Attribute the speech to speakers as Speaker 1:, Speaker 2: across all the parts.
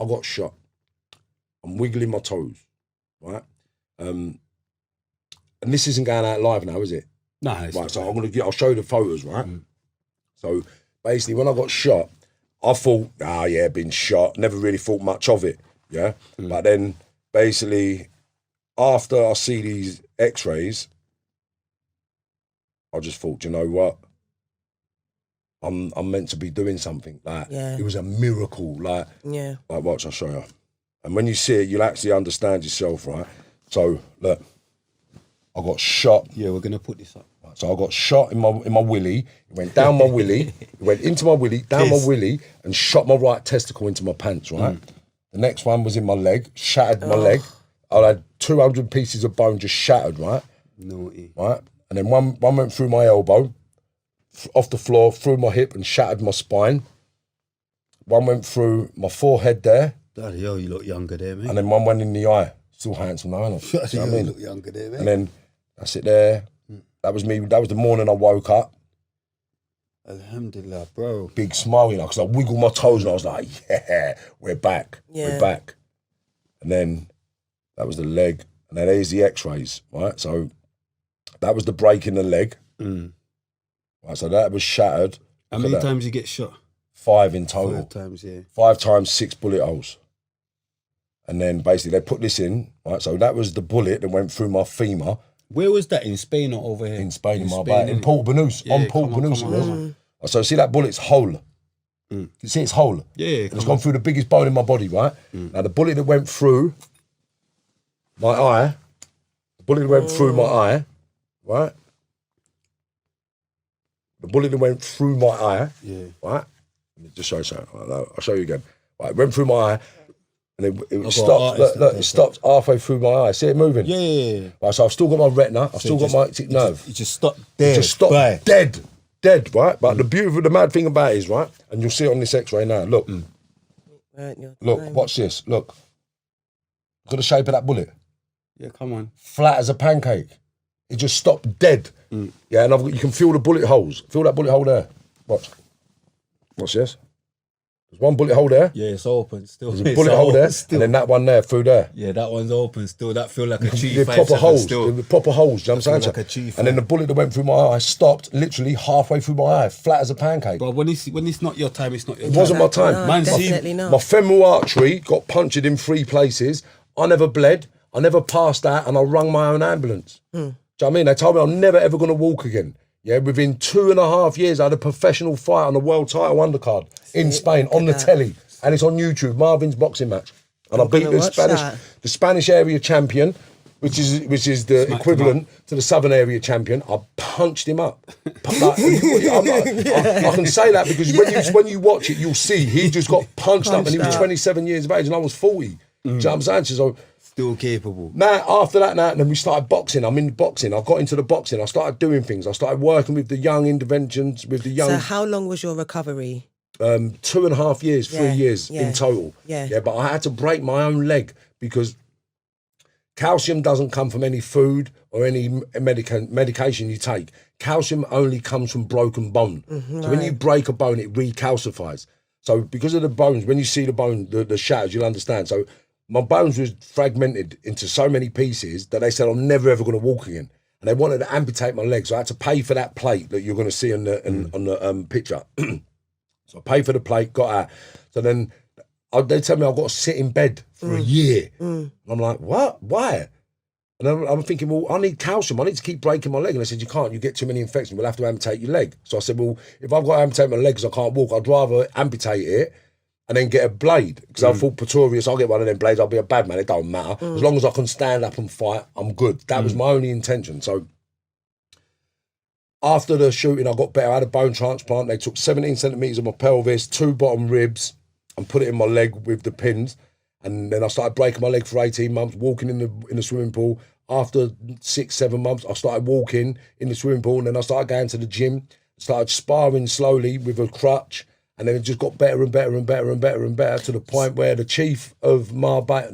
Speaker 1: I got shot. I'm wiggling my toes, right? And this isn't going out live now, is it?
Speaker 2: No,
Speaker 1: right. So I'll show you the photos, right? So basically, when I got shot, I thought, been shot. Never really thought much of it, yeah. But then basically, after I see these X-rays, I just thought, you know what? I'm meant to be doing something. Like it was a miracle. Like watch, I'll show you. And when you see it, you'll actually understand yourself, right? So look, I got shot.
Speaker 2: Yeah, we're gonna put this up.
Speaker 1: So I got shot in my willy. It went down my willy. It went into my willy, down my willy, and shot my right testicle into my pants. Right. The next one was in my leg, shattered my leg. I had 200 pieces of bone just shattered. Right.
Speaker 2: Naughty.
Speaker 1: Right. And then one went through my elbow, off the floor, through my hip, and shattered my spine. One went through my forehead there.
Speaker 2: Bloody hell, you look younger there, mate.
Speaker 1: And then one went in the eye. Still handsome now, isn't it?
Speaker 2: You know what I mean? Look younger there, mate.
Speaker 1: And then that's it there. That was me. That was the morning I woke up.
Speaker 2: Alhamdulillah, bro.
Speaker 1: Big smile, you know, because I wiggled my toes and I was like, yeah, we're back. Yeah. We're back. And then that was the leg. And then there's the X-rays, right? So that was the break in the leg. Right, so that was shattered.
Speaker 2: How many times you get shot?
Speaker 1: 5 in total.
Speaker 2: 5 times, yeah.
Speaker 1: 5 times 6 bullet holes. And then basically they put this in, right? So that was the bullet that went through my femur.
Speaker 2: Where was that, in Spain or over here?
Speaker 1: In Spain, in Marbella. In Port Banús.
Speaker 2: Yeah,
Speaker 1: on Port Banús it was. So see that bullet's whole. You see it's whole?
Speaker 2: Yeah.
Speaker 1: And it's gone through the biggest bone in my body, right? Now the bullet that went through my eye, right? The bullet that went through my eye, right? Let me just show you something. I'll show you again. Right, it went through my eye, and it stopped. Look, it stopped halfway through my eye. See it moving?
Speaker 2: Yeah.
Speaker 1: Right, so I've still got my retina. I've still got my optic nerve.
Speaker 2: It just stopped dead.
Speaker 1: It just stopped dead, right? But the mad thing about it is, right, and you'll see it on this X-ray now. Look, look, watch this. Look at the shape of that bullet.
Speaker 2: Yeah, come on.
Speaker 1: Flat as a pancake. It just stopped dead. Yeah, and you can feel the bullet holes. Feel that bullet hole there. Watch this. There's one bullet hole there.
Speaker 2: Yeah, it's open still.
Speaker 1: There's a bullet hole there, and then that one there through there.
Speaker 2: Yeah, that one's open still. That feel like a
Speaker 1: They're proper holes. They're proper holes. You know what I'm saying?
Speaker 2: Like
Speaker 1: and then the bullet that went through my eye stopped literally halfway through my eye, flat as a pancake.
Speaker 2: But when it's not your time, it's not your time.
Speaker 1: It wasn't my time.
Speaker 3: No, definitely not.
Speaker 1: My femoral artery got punctured in 3 places. I never bled. I never passed out, and I rung my own ambulance. Do you know what I mean? They told me I'm never ever going to walk again. Yeah, within 2.5 years, I had a professional fight on the world title undercard in Spain on the telly, and it's on YouTube. Marvin's boxing match, and I beat the Spanish area champion, which is the equivalent to the Southern area champion. I punched him up. I can say that because when you watch it, you'll see he just got punched up, and he was 27 years of age, and I was 40. Do you know what I'm saying? So.
Speaker 2: Still capable.
Speaker 1: Now, after that, then we started boxing. I'm in boxing. I got into the boxing. I started doing things. I started working with the young interventions, with the young...
Speaker 3: So how long was your recovery?
Speaker 1: 2.5 years, 3 years in total. Yeah, but I had to break my own leg because calcium doesn't come from any food or any medication you take. Calcium only comes from broken bone. So when you break a bone, it recalcifies. So because of the bones, when you see the bone, the shatters, you'll understand. So my bones was fragmented into so many pieces that they said I'm never ever going to walk again, and they wanted to amputate my legs. So I had to pay for that plate that you're going to see on the picture. So I paid for the plate, got out. So then they tell me I've got to sit in bed for a year. And I'm like, what? Why? And I'm thinking, well, I need calcium. I need to keep breaking my leg. And they said, you can't. You get too many infections. We'll have to amputate your leg. So I said, well, if I've got to amputate my leg because I can't walk, I'd rather amputate it and then get a blade. Because I thought Pretorius, I'll get one of them blades, I'll be a bad man, it don't matter. As long as I can stand up and fight, I'm good. That was my only intention. So after the shooting, I got better. I had a bone transplant. They took 17 centimetres of my pelvis, 2 bottom ribs, and put it in my leg with the pins. And then I started breaking my leg for 18 months, walking in the swimming pool. After 6-7 months, I started walking in the swimming pool, and then I started going to the gym, started sparring slowly with a crutch. And then it just got better and better and better and better and better to the point where the chief of Marbella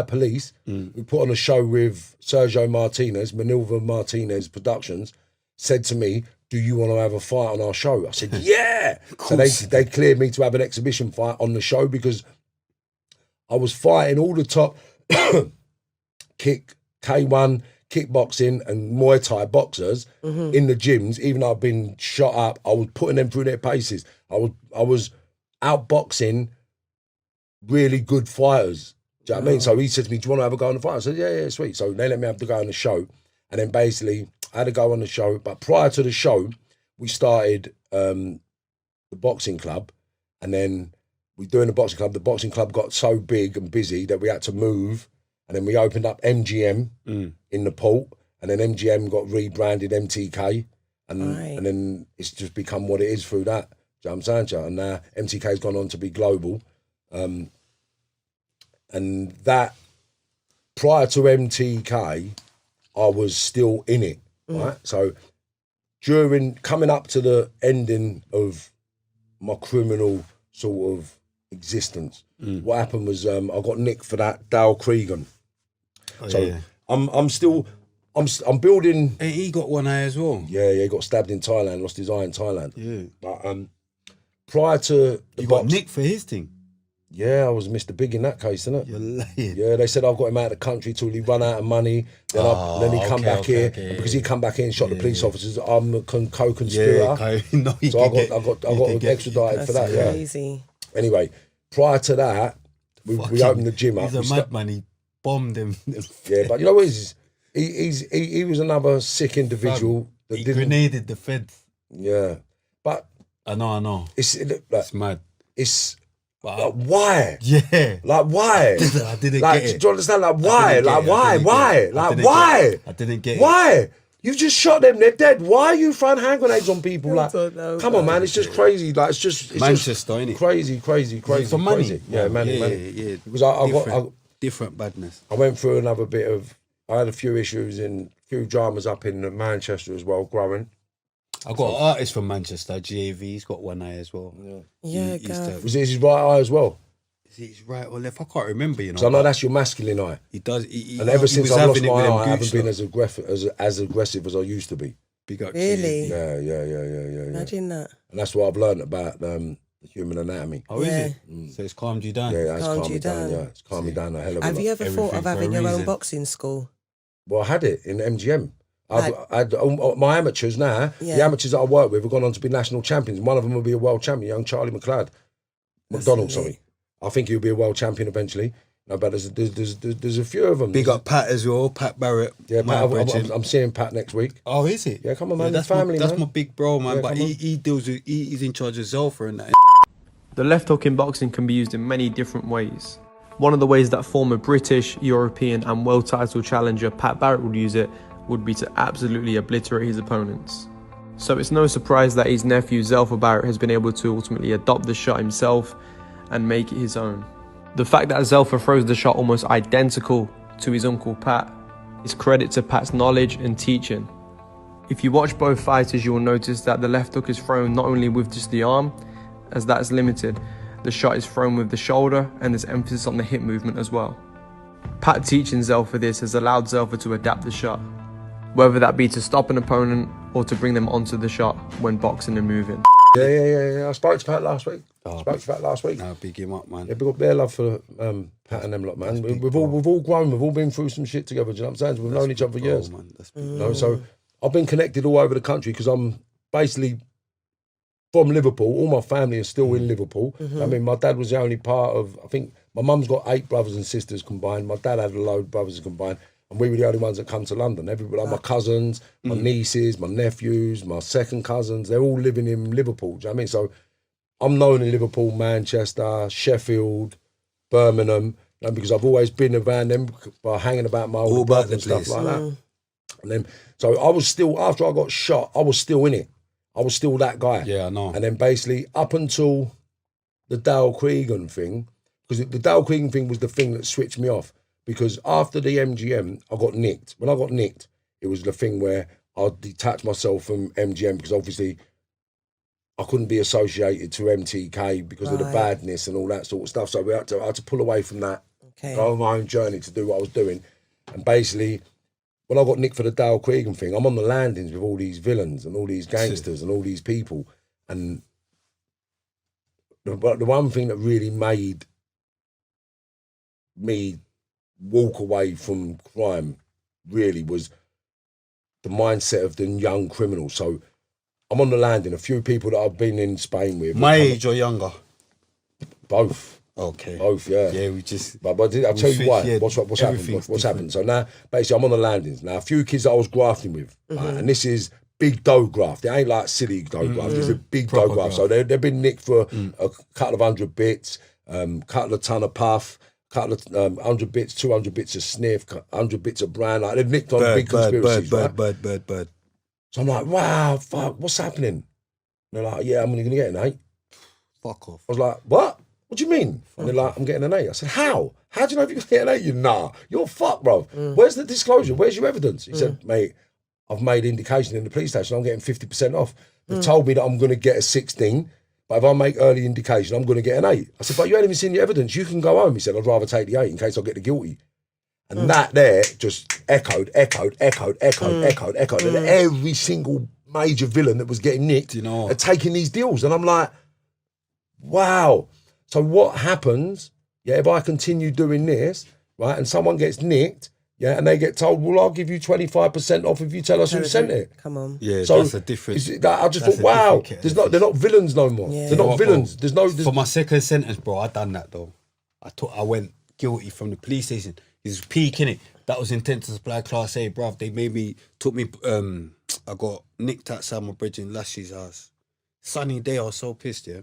Speaker 1: Police, who put on a show with Sergio Martinez, Manilva Martinez Productions, said to me, do you want to have a fight on our show? I said, yeah. So they cleared me to have an exhibition fight on the show because I was fighting all the top kick, K1, kickboxing and Muay Thai boxers in the gyms. Even though I've been shot up, I was putting them through their paces. I was outboxing really good fighters. Do you know what I mean? So he said to me, do you want to have a go on the fight? I said, yeah, sweet. So they let me have to go on the show. And then basically I had to go on the show. But prior to the show, we started the boxing club. And then we doing the boxing club. The boxing club got so big and busy that we had to move. And then we opened up MGM in the port. And then MGM got rebranded MTK. And then it's just become what it is through that. Do you know what I'm saying to you? And now MTK's gone on to be global. And that, prior to MTK, I was still in it, right? So coming up to the ending of my criminal sort of existence, what happened was I got nicked for that Dale Cregan. I'm building.
Speaker 2: Hey, he got one eye as well.
Speaker 1: Yeah, he got stabbed in Thailand, lost his eye in Thailand. Yeah. But prior to
Speaker 2: you got nicked for his thing.
Speaker 1: Yeah, I was Mr. Big in that case, innit?
Speaker 2: You're lying.
Speaker 1: Yeah, they said I've got him out of the country till he run out of money. Then he come back here. And because he come back here and shot the police officers, I'm a co-conspirator. So I got extradited for that.
Speaker 3: Crazy.
Speaker 1: Yeah. Anyway, prior to that, we opened the gym up.
Speaker 2: He's a madman. He bombed him.
Speaker 1: Yeah, but you know what it is? He was another sick individual.
Speaker 2: He grenaded the feds.
Speaker 1: Yeah, but
Speaker 2: I know. It's mad.
Speaker 1: Like, why?
Speaker 2: Yeah.
Speaker 1: Like, why?
Speaker 2: I didn't
Speaker 1: like,
Speaker 2: get it.
Speaker 1: Do you understand? Like, why? Like, why? Like, why?
Speaker 2: I didn't get it.
Speaker 1: Why? You've just shot them. They're dead. Why are you throwing hand grenades on people? Like, come on, man. It's just crazy. Like, it's
Speaker 2: Manchester, innit?
Speaker 1: Crazy.
Speaker 2: For money.
Speaker 1: Crazy. Yeah, money.
Speaker 2: Yeah.
Speaker 1: Because I got
Speaker 2: different badness.
Speaker 1: I went through another bit of. I had a few issues a few dramas up in Manchester as well, growing.
Speaker 2: I got an artist from Manchester, GAV. He's got one eye as well.
Speaker 3: Yeah,
Speaker 1: was it his right eye as well?
Speaker 2: Is it his right or left? I can't remember. You know.
Speaker 1: So I know that's your masculine eye.
Speaker 2: He does.
Speaker 1: And ever since I lost my eye, I haven't been as aggressive as I used to be.
Speaker 2: Big up.
Speaker 3: Really?
Speaker 1: Yeah.
Speaker 3: Imagine that.
Speaker 1: And that's what I've learned about the human anatomy.
Speaker 2: Oh, is it? So it's calmed you down.
Speaker 1: Yeah, it's calmed me down. Yeah, it's calmed me down a hell of a lot.
Speaker 3: Have you ever thought of having your own boxing school?
Speaker 1: Well, I had it in MGM. I had my amateurs now. Yeah. The amateurs that I work with have gone on to be national champions. One of them will be a world champion, young Charlie McDonald. Sorry, I think he'll be a world champion eventually. No, but there's a few of them.
Speaker 2: Big up Pat as well, Pat Barrett.
Speaker 1: Yeah, Pat, I'm seeing Pat next week.
Speaker 2: Oh, is it?
Speaker 1: Yeah, come on, man.
Speaker 2: That's
Speaker 1: family,
Speaker 2: that's
Speaker 1: man.
Speaker 2: my big bro, man. Yeah, but he's in charge of Zelfa and that.
Speaker 4: The left hook in boxing can be used in many different ways. One of the ways that former British, European and world title challenger Pat Barrett would use it would be to absolutely obliterate his opponents. So it's no surprise that his nephew Zelfa Barrett has been able to ultimately adopt the shot himself and make it his own. The fact that Zelfa throws the shot almost identical to his uncle Pat is credit to Pat's knowledge and teaching. If you watch both fighters, you will notice that the left hook is thrown not only with just the arm, as that is limited. The shot is thrown with the shoulder and there's emphasis on the hip movement as well. Pat teaching Zelfa this has allowed Zelfa to adapt the shot, whether that be to stop an opponent or to bring them onto the shot when boxing and moving.
Speaker 1: Yeah. I spoke to Pat last week.
Speaker 2: No, big him up, man.
Speaker 1: Yeah, big up their love for Pat and them lot, man. We've all grown, we've all been through some shit together, do you know what I'm saying? We've known each other for years.
Speaker 2: Man.
Speaker 1: So I've been connected all over the country because I'm basically from Liverpool. All my family is still in Liverpool. I mean, my dad was the only part of, I think, my mum's got 8 brothers and sisters combined. My dad had a load of brothers combined. And we were the only ones that come to London. Everybody, like my cousins, my nieces, my nephews, my second cousins, they're all living in Liverpool. Do you know what I mean? So I'm known in Liverpool, Manchester, Sheffield, Birmingham, because I've always been around them by hanging about my older brother and stuff like that. And then, so I was still, after I got shot, I was still in it. I was still that guy.
Speaker 2: Yeah, I know.
Speaker 1: And then basically up until the Dale Cregan thing, because the Dale Cregan thing was the thing that switched me off. Because after the MGM, I got nicked. When I got nicked, it was the thing where I detached myself from MGM because obviously I couldn't be associated to MTK because of the badness and all that sort of stuff. So I had to pull away from that, go on my own journey to do what I was doing. And basically, when I got nicked for the Dale Cregan thing, I'm on the landings with all these villains and all these gangsters and all these people. And the one thing that really made me walk away from crime really was the mindset of the young criminals. So I'm on the landing, a few people that I've been in Spain with.
Speaker 2: My age or younger?
Speaker 1: Both.
Speaker 2: Okay.
Speaker 1: Both, yeah.
Speaker 2: Yeah, we just...
Speaker 1: But I'll tell you why.
Speaker 2: Yeah,
Speaker 1: What's happened? What's happened? So now, basically, I'm on the landings. Now, a few kids that I was grafting with, right, and this is big dough graft. It ain't like silly dough graft. It's a big dough graft. So they've been nicked for a couple of 100 bits, couple of ton of puff, couple of 100 bits, 200 bits of sniff, 100 bits of brand. Like, they've nicked on big conspiracies,
Speaker 2: bird.
Speaker 1: So I'm like, wow, fuck, what's happening? And they're like, yeah, I'm going to get an 8.
Speaker 2: Fuck off.
Speaker 1: I was like, what? What do you mean? And they're like, I'm getting an 8. I said, how? How do you know if you're getting an 8? You're fucked, bro. Where's the disclosure? Where's your evidence? He said, mate, I've made indication in the police station. I'm getting 50% off. They told me that I'm going to get a 16, but if I make early indication, I'm going to get an 8. I said, but you ain't even seen your evidence. You can go home. He said, I'd rather take the 8 in case I get the guilty. And that there just echoed. And every single major villain that was getting nicked had taken these deals. And I'm like, wow. So what happens, if I continue doing this, right, and someone gets nicked, and they get told, well, I'll give you 25% off if you tell us who sent it.
Speaker 3: Come on.
Speaker 2: Yeah,
Speaker 1: so
Speaker 2: that's a difference.
Speaker 1: I just thought, wow, they're not villains no more. Yeah. They're not villains.
Speaker 2: For my second sentence, bro, I done that though. I went guilty from the police station. It's peak, innit? That was intent to supply class A, bruv. They took me, I got nicked outside my bridge in Lashy's house. Sunny day, I was so pissed, yeah.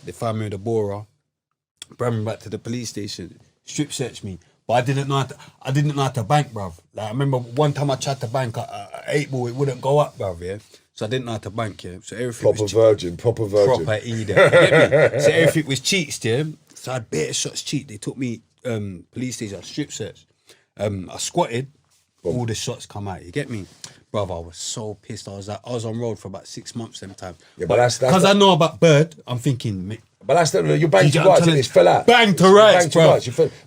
Speaker 2: They found me with a borer. Brought me back to the police station, strip searched me, but I didn't know how to bank, bruv. Like I remember one time I tried to bank a 8 ball, it wouldn't go up, bruv. Yeah, so I didn't know how to bank. Yeah, so everything
Speaker 1: proper virgin.
Speaker 2: proper Eden. Get me? So everything was cheats. Yeah, so I had better shots cheat. They took me police station, I strip searched. I squatted, all the shots come out. You get me? Bruv, I was so pissed. I was on road for about 6 months them time.
Speaker 1: Yeah, but that's
Speaker 2: because I know about Bird. I'm thinking.
Speaker 1: But that's you banged to rights and it's fell out.
Speaker 2: Bang to rights, bro.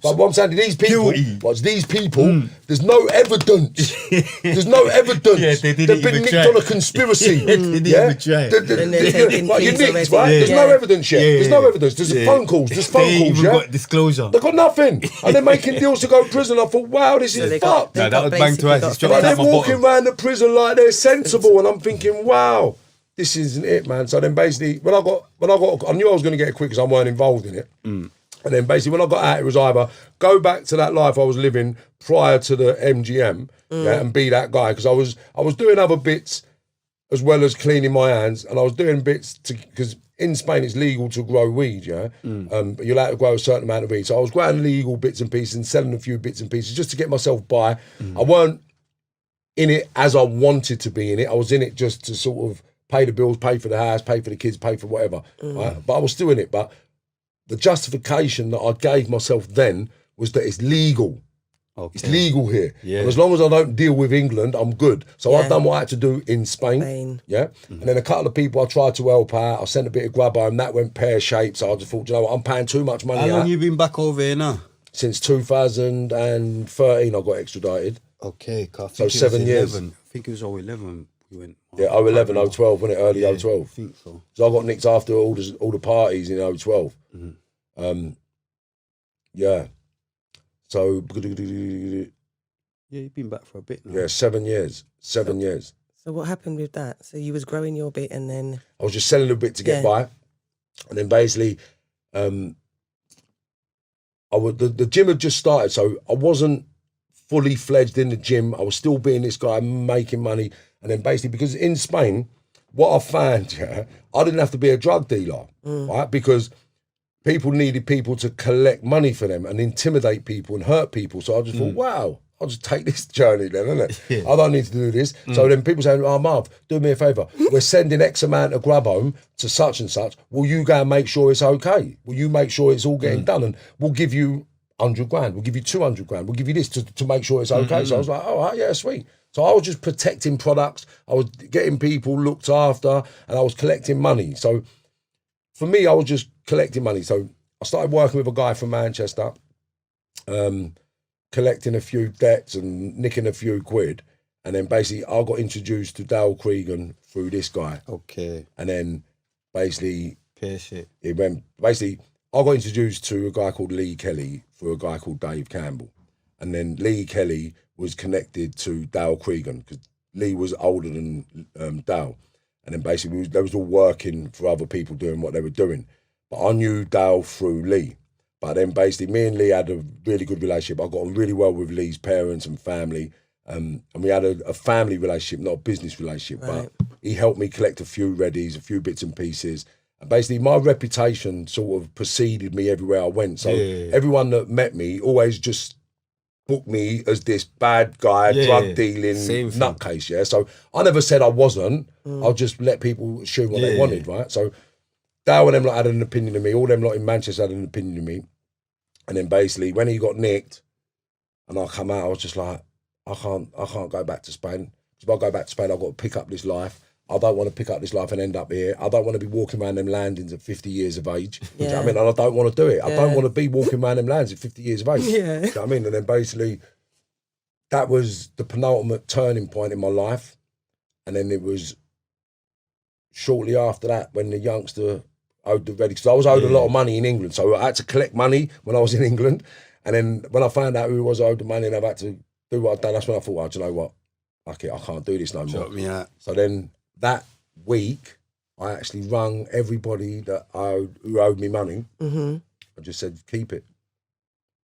Speaker 1: But what I'm saying, these people, there's no evidence. There's no evidence.
Speaker 2: Yeah, they didn't
Speaker 1: They've been nicked on a conspiracy.
Speaker 2: They didn't even try.
Speaker 1: Like you're nicked, right? There's no evidence yet. There's no evidence. There's phone calls. There's phone calls,
Speaker 2: yeah? Got disclosure.
Speaker 1: They've got nothing. And they're making deals to go to prison. I thought, wow, this is fucked.
Speaker 2: No, that was bang to rights.
Speaker 1: But they're walking around the prison like they're sensible. And I'm thinking, wow. This isn't it, man. So then basically, when I knew I was going to get it quick because I weren't involved in it. And then basically when I got out, it was either go back to that life I was living prior to the MGM and be that guy. Because I was doing other bits as well as cleaning my hands. And I was doing bits because in Spain it's legal to grow weed, but you're allowed to grow a certain amount of weed. So I was growing legal bits and pieces and selling a few bits and pieces just to get myself by. I weren't in it as I wanted to be in it. I was in it just to sort of pay the bills, pay for the house, pay for the kids, pay for whatever. Right? But I was still in it. But the justification that I gave myself then was that it's legal. Okay. It's legal here. Yeah. And as long as I don't deal with England, I'm good. So I've done what I had to do in Spain. Yeah. And then a couple of people I tried to help out. I sent a bit of grub home. That went pear-shaped. So I just thought, you know what, I'm paying too much money.
Speaker 2: How long you been back over here now?
Speaker 1: Since 2013, I got extradited.
Speaker 2: Okay.
Speaker 1: So 7 years.
Speaker 2: I think it was 011. We went.
Speaker 1: Yeah, 011, 012, wasn't it? Early 012.
Speaker 2: I think so.
Speaker 1: So I got nicked after all the parties in 012. Yeah. So...
Speaker 2: Yeah, you've been back for a bit now.
Speaker 1: Yeah, 7 years. 7 years.
Speaker 3: So what happened with that? So you was growing your bit and then...
Speaker 1: I was just selling a bit to get by. And then basically, the gym had just started, so I wasn't fully fledged in the gym. I was still being this guy, making money. And then basically, because in Spain, what I found, I didn't have to be a drug dealer, right? Because people needed people to collect money for them and intimidate people and hurt people. So I just thought, wow, I'll just take this journey then, innit? Yeah. I don't need to do this. So then people saying, oh, Marv, do me a favour. We're sending X amount of grub home to such and such. Will you go and make sure it's okay? Will you make sure it's all getting done? And we'll give you 100 grand. We'll give you 200 grand. We'll give you this to make sure it's okay. So I was like, all right, yeah, sweet. So I was just protecting products. I was getting people looked after and I was collecting money. So for me, I was just collecting money. So I started working with a guy from Manchester, collecting a few debts and nicking a few quid. And then basically I got introduced to Dale Cregan through this guy.
Speaker 2: Okay.
Speaker 1: And then basically
Speaker 2: Shit.
Speaker 1: it went, basically I got introduced to a guy called Lee Kelly through a guy called Dave Campbell. And then Lee Kelly was connected to Dale Cregan because Lee was older than Dale. And then basically they was all working for other people doing what they were doing. But I knew Dale through Lee. But then basically me and Lee had a really good relationship. I got on really well with Lee's parents and family. And we had a family relationship, not a business relationship.
Speaker 3: Right.
Speaker 1: But he helped me collect a few readies, a few bits and pieces. And basically my reputation sort of preceded me everywhere I went. So everyone that met me always just booked me as this bad guy, drug dealing nutcase, yeah? So I never said I wasn't. I'll just let people assume what they wanted, right? So Dale and them lot had an opinion of me. All them lot in Manchester had an opinion of me. And then basically when he got nicked and I come out, I was just like, I can't go back to Spain. If I go back to Spain, I've got to pick up this life. I don't want to pick up this life and end up here. I don't want to be walking around them landings at 50 years of age. Do you know what I mean? And I don't want to do it. I don't want to be walking around them landings at 50 years of age. Do you know what I mean? And then basically, that was the penultimate turning point in my life. And then it was shortly after that when the youngster owed the ready. Because I was owed a lot of money in England. So I had to collect money when I was in England. And then when I found out who was owed the money and I've had to do what I've done, that's when I thought, oh, do you know what? Okay, I can't do this no more.
Speaker 2: Shut me out.
Speaker 1: So then that week, I actually rung everybody who owed me money. I just said, keep it.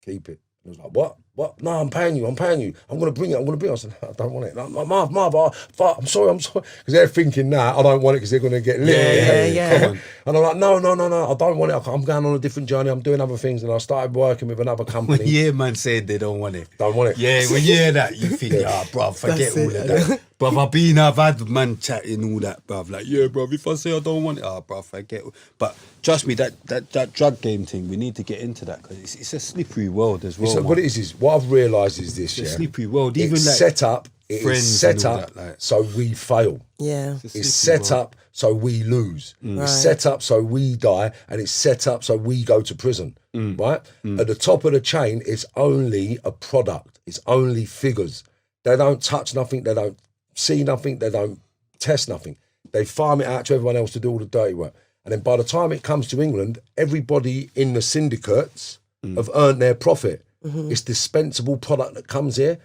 Speaker 1: And I was like, what? No, I'm paying you. I'm going to bring it. I said, no, I don't want it. No, Marv, I'm sorry. Because they're thinking, nah, I don't want it because they're going to get lit.
Speaker 3: Yeah.
Speaker 1: And I'm like, no, I don't want it. I'm going on a different journey. I'm doing other things. And I started working with another company.
Speaker 2: When man said they don't want it.
Speaker 1: Don't want it.
Speaker 2: Yeah, when you hear that, you think, bruv, forget all of that. Bruv, I've had man chatting all that, bruv. Like, yeah, bruv, if I say I don't want it, bruv, forget. But trust me, that drug game thing, we need to get into that because it's a slippery world as well.
Speaker 1: What it is what I've realised is this,
Speaker 2: it's a slippery world.
Speaker 1: Even
Speaker 2: It's
Speaker 1: like set up, it is set up so we fail.
Speaker 3: Yeah.
Speaker 1: It's set up so we lose. It's set up so we die, and it's set up so we go to prison, right? At the top of the chain, it's only a product. It's only figures. They don't touch nothing. They don't see nothing. They don't test nothing. They farm it out to everyone else to do all the dirty work. And then by the time it comes to England, everybody in the syndicates have earned their profit. It's dispensable product that comes here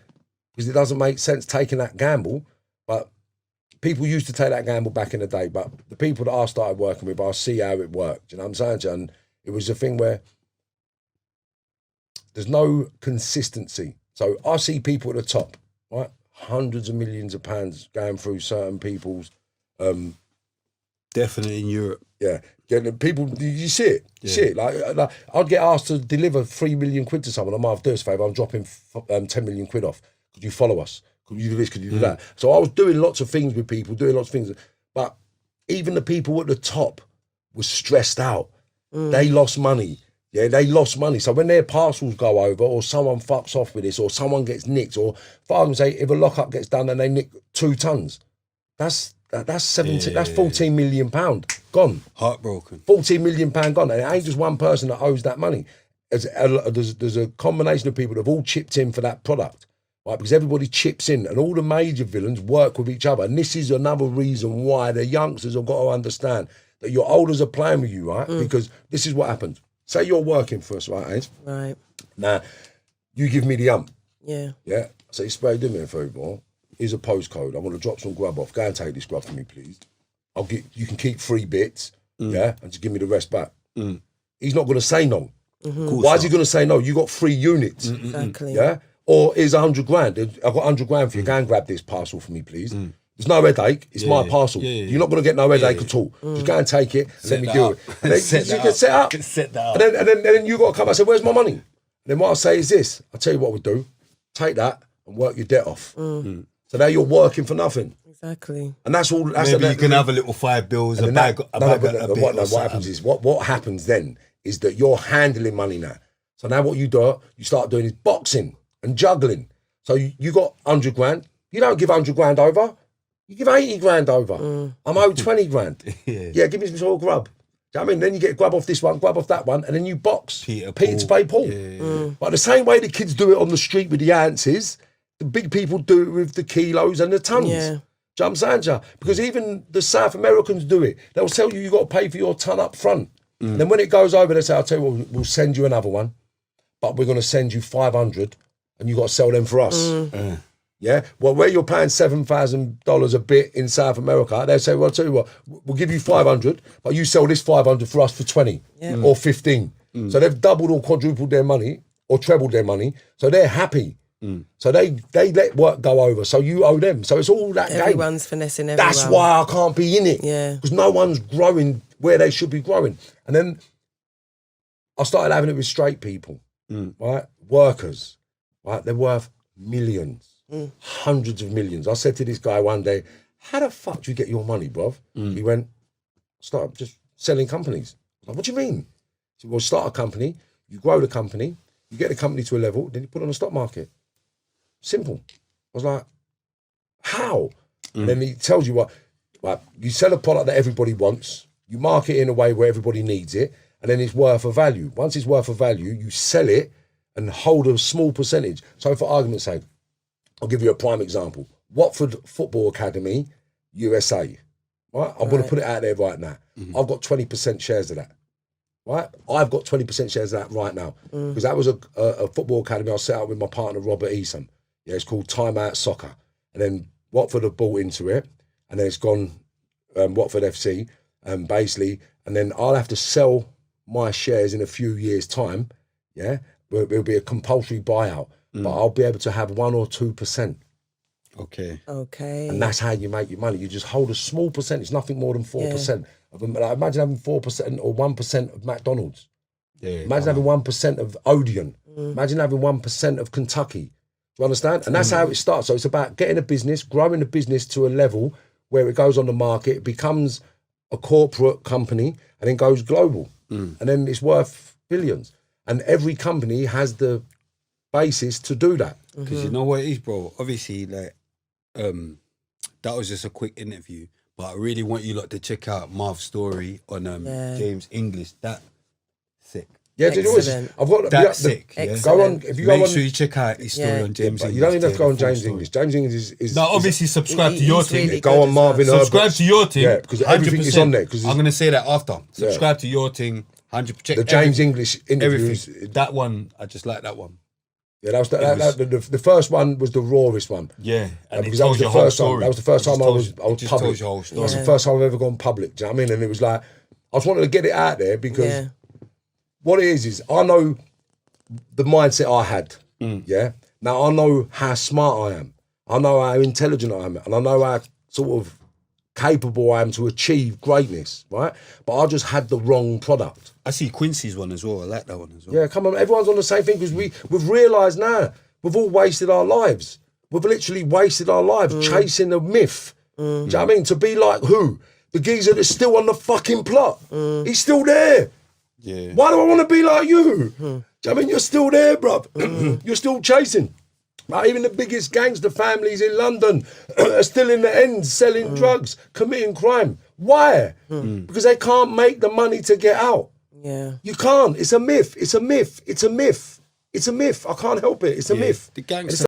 Speaker 1: because it doesn't make sense taking that gamble. But people used to take that gamble back in the day. But the people that I started working with, I see how it worked. You know what I'm saying? And it was a thing where there's no consistency. So I see people at the top, right? Hundreds of millions of pounds going through certain people's.
Speaker 2: Definitely in Europe.
Speaker 1: Yeah. People, you see it. You see it. Like I'd get asked to deliver 3 million quid to someone. I might have to do us a favour. I'm dropping 10 million quid off. Could you follow us? Could you do this? Could you do that? So I was doing lots of things with people, doing lots of things. But even the people at the top were stressed out. They lost money. Yeah, they lost money. So when their parcels go over or someone fucks off with this or someone gets nicked or, for argument's sake, if a lockup gets done and they nick 2 tons, that's 17. That's 14 million pound gone.
Speaker 2: Heartbroken. 14
Speaker 1: million pound gone, and it ain't just one person that owes that money. There's a combination of people that have all chipped in for that product, right? Because everybody chips in, and all the major villains work with each other. And this is another reason why the youngsters have got to understand that your elders are playing with you, right? Because this is what happens. Say you're working for us, right, Ace?
Speaker 3: Right.
Speaker 1: Now, you give me the ump.
Speaker 3: Yeah.
Speaker 1: Yeah. I say, Spray, do me a favour. Here's a postcode. I want to drop some grub off. Go and take this grub for me, please. You can keep 3 bits, yeah, and just give me the rest back. He's not going to say no. Why is he going to say no? You got 3 units.
Speaker 3: Exactly.
Speaker 1: Yeah? Or here's 100 grand. I've got 100 grand for you. Go and grab this parcel for me, please. There's no headache. It's my parcel. You're not going to get no headache at all. Just go and take it and let me do it. And then you can set up.
Speaker 2: Set that up.
Speaker 1: And then you got to come and say, where's my money? And then what I'll say is this. I'll tell you what we'll do. Take that and work your debt off. So now you're working for nothing.
Speaker 3: Exactly.
Speaker 1: And that's all.
Speaker 2: Maybe you can have a little 5 bills, a bag,
Speaker 1: what happens is, what happens then is that you're handling money now. So now what you do, you start doing is boxing and juggling. So you got 100 grand. You don't give 100 grand over. You give 80 grand over. I'm owed 20 grand. Yeah, give me some sort of grub. Do you know what I mean? Then you get grub off this one, grub off that one, and then you box. Peter to pay Paul. But the same way the kids do it on the street with the ants is, The big people do it with the kilos and the tons.
Speaker 3: Yeah.
Speaker 1: Do you know what I'm saying, Joe? Because even the South Americans do it. They'll tell you got to pay for your ton up front. And then when it goes over, they say, I'll tell you what, we'll send you another one, but we're going to send you 500 and you got to sell them for us. Yeah? Well, where you're paying $7,000 a bit in South America, they say, well, I'll tell you what, we'll give you 500, but you sell this 500 for us for 20 or 15. So they've doubled or quadrupled their money or trebled their money. So they're happy. So they let work go over. So you owe them. So it's all that game.
Speaker 3: Everyone's finessing everyone.
Speaker 1: That's why I can't be in it.
Speaker 3: Yeah.
Speaker 1: Because no one's growing where they should be growing. And then I started having it with straight people, right? Workers, right? They're worth millions, hundreds of millions. I said to this guy one day, how the fuck do you get your money, bruv? He went, start just selling companies. I'm like, what do you mean? He said, well, start a company, you grow the company, you get the company to a level, then you put it on the stock market. Simple. I was like, how? And then he tells you what, like, you sell a product that everybody wants, you market it in a way where everybody needs it, and then it's worth a value. Once it's worth a value, you sell it and hold a small percentage. So for argument's sake, I'll give you a prime example. Watford Football Academy, USA. Right? I'm going to put it out there right now. I've got 20% shares of that. Right? I've got 20% shares of that right now. Because that was a football academy I set up with my partner, Robert Eason. Yeah, it's called Time Out Soccer. And then Watford have bought into it. And then it's gone Watford FC. Basically, and then I'll have to sell my shares in a few years' time. Yeah, it'll be a compulsory buyout, but I'll be able to have 1 or 2%.
Speaker 2: Okay.
Speaker 1: And that's how you make your money. You just hold a small percentage, nothing more than 4%. Like, imagine having 4% or 1% of McDonald's.
Speaker 2: Yeah.
Speaker 1: Imagine having 1% of Odeon. Imagine having 1% of Kentucky. Do you understand? And that's how it starts. So it's about getting a business, growing the business to a level where it goes on the market, it becomes a corporate company, and then goes global. And then it's worth billions. And every company has the basis to do that.
Speaker 2: Because you know what it is, bro? Obviously, like, that was just a quick interview, but I really want you lot to check out Marv's story on James English. That sick.
Speaker 1: Yeah, I've got
Speaker 2: that sick. Yeah?
Speaker 1: Go on. If you
Speaker 2: Make
Speaker 1: go on,
Speaker 2: sure you check out his story on James English.
Speaker 1: you don't even have to go on James
Speaker 2: story.
Speaker 1: English. James English is
Speaker 2: No, obviously subscribe to your thing.
Speaker 3: really
Speaker 1: go on Marvin Herbert.
Speaker 2: Subscribe to your thing.
Speaker 1: Yeah, because everything is on there. Because
Speaker 2: I'm going to say that after. Subscribe to your thing. 100%.
Speaker 1: the James English interviews.
Speaker 2: Everything. That one, I just like that one.
Speaker 1: Yeah, that was the first one was the rawest one.
Speaker 2: Yeah, and
Speaker 1: because that was the first time. That was the first time I was public.
Speaker 2: Tells your whole story.
Speaker 1: That was the first time I've ever gone public. Do you know what I mean? And it was like I just wanted to get it out there because what it is I know the mindset I had. Yeah. Now I know how smart I am. I know how intelligent I am, and I know how sort of capable I am to achieve greatness. Right, but I just had the wrong product.
Speaker 2: I see Quincy's one as well. I like that one as well.
Speaker 1: Yeah, come on, everyone's on the same thing because we've realised now we've all wasted our lives. We've literally wasted our lives chasing a myth. Do you know what I mean? To be like who? The geezer that's still on the fucking plot. He's still there.
Speaker 2: Yeah.
Speaker 1: Why do I want to be like you? Do you know what I mean? You're still there, bruv. You're still chasing. Like, even the biggest gangster families in London are still in the ends selling drugs, committing crime. Why? Because they can't make the money to get out.
Speaker 3: Yeah.
Speaker 1: You can't. It's a myth. It's a myth. It's a myth. It's a myth. I can't help it. It's a myth.
Speaker 2: The gangster